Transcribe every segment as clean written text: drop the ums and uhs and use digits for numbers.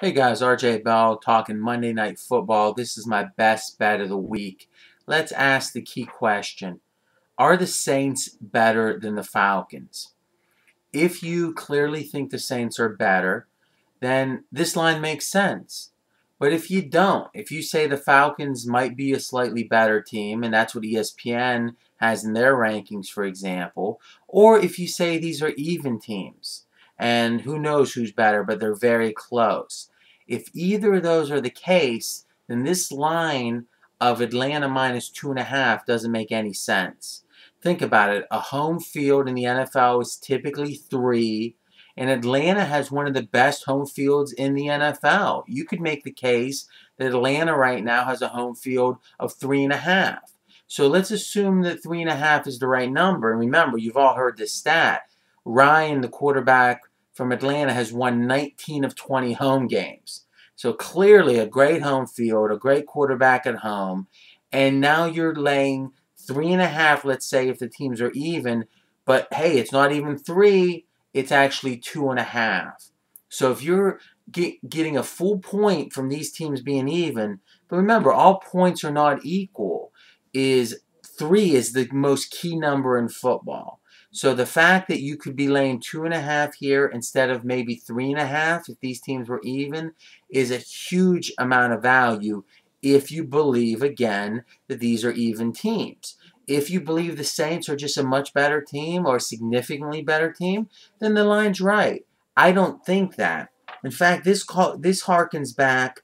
Hey guys, RJ Bell talking Monday Night Football. This is my best bet of the week. Let's ask the key question. Are the Saints better than the Falcons? If you clearly think the Saints are better, then this line makes sense. But if you don't, if you say the Falcons might be a slightly better team, and that's what ESPN has in their rankings, for example, or if you say these are even teams, and who knows who's better, but they're very close. If either of those are the case, then this line of Atlanta minus 2.5 doesn't make any sense. Think about it. A home field in the NFL is typically 3. And Atlanta has one of the best home fields in the NFL. You could make the case that Atlanta right now has a home field of 3.5. So let's assume that 3.5 is the right number. And remember, you've all heard this stat. Ryan, the quarterback from Atlanta, has won 19 of 20 home games. So clearly a great home field, a great quarterback at home. And now you're laying 3.5, let's say, if the teams are even. But hey, it's not even 3. It's actually 2.5. So if you're getting a full point from these teams being even, but remember, all points are not equal, is 3 is the most key number in football. So the fact that you could be laying 2.5 here instead of maybe 3.5 if these teams were even is a huge amount of value if you believe, again, that these are even teams. If you believe the Saints are just a much better team or a significantly better team, then the line's right. I don't think that. In fact, this harkens back.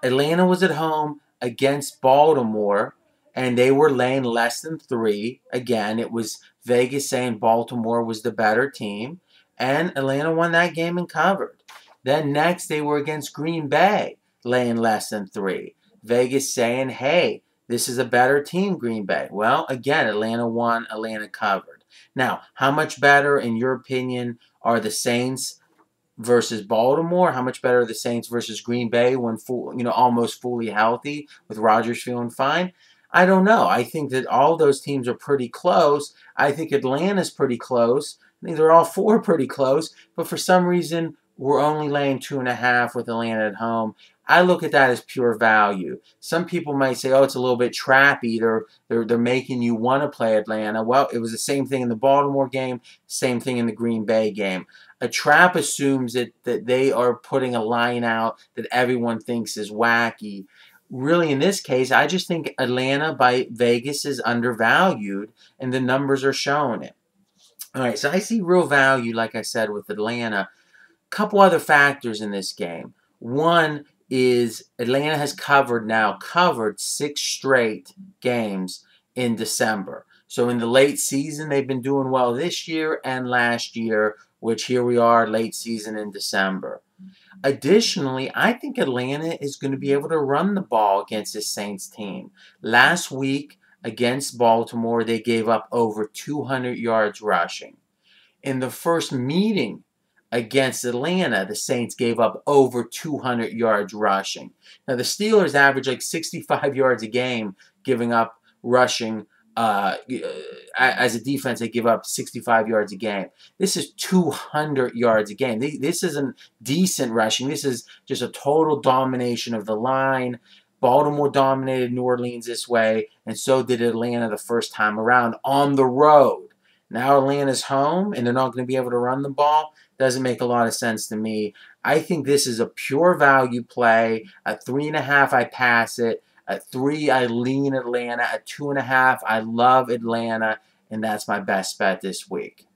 Atlanta was at home against Baltimore, and they were laying less than 3. Again, it was Vegas saying Baltimore was the better team, and Atlanta won that game and covered. Then next, they were against Green Bay, laying less than 3. Vegas saying, hey, this is a better team, Green Bay. Well, again, Atlanta won, Atlanta covered. Now, how much better, in your opinion, are the Saints versus Baltimore? How much better are the Saints versus Green Bay when almost fully healthy with Rodgers feeling fine? I don't know. I think that all those teams are pretty close. I think Atlanta's pretty close. I think they're all 4 pretty close. But for some reason, we're only laying 2.5 with Atlanta at home. I look at that as pure value. Some people might say, oh, it's a little bit trappy. They're making you want to play Atlanta. Well, it was the same thing in the Baltimore game, same thing in the Green Bay game. A trap assumes that they are putting a line out that everyone thinks is wacky. Really, in this case, I just think Atlanta by Vegas is undervalued, and the numbers are showing it. All right, so I see real value, like I said, with Atlanta. Couple other factors in this game. One is Atlanta has covered 6 straight games in December. So in the late season, they've been doing well this year and last year, which here we are, late season in December. Additionally, I think Atlanta is going to be able to run the ball against this Saints team. Last week against Baltimore, they gave up over 200 yards rushing. In the first meeting against Atlanta, the Saints gave up over 200 yards rushing. Now, the Steelers average like 65 yards a game, giving up rushing. As a defense, they give up 65 yards a game. This is 200 yards a game. This isn't decent rushing. This is just a total domination of the line. Baltimore dominated New Orleans this way, and so did Atlanta the first time around on the road. Now Atlanta's home, and they're not going to be able to run the ball. Doesn't make a lot of sense to me. I think this is a pure value play. At 3.5, I pass it. At 3, I lean Atlanta. At 2.5, I love Atlanta, and that's my best bet this week.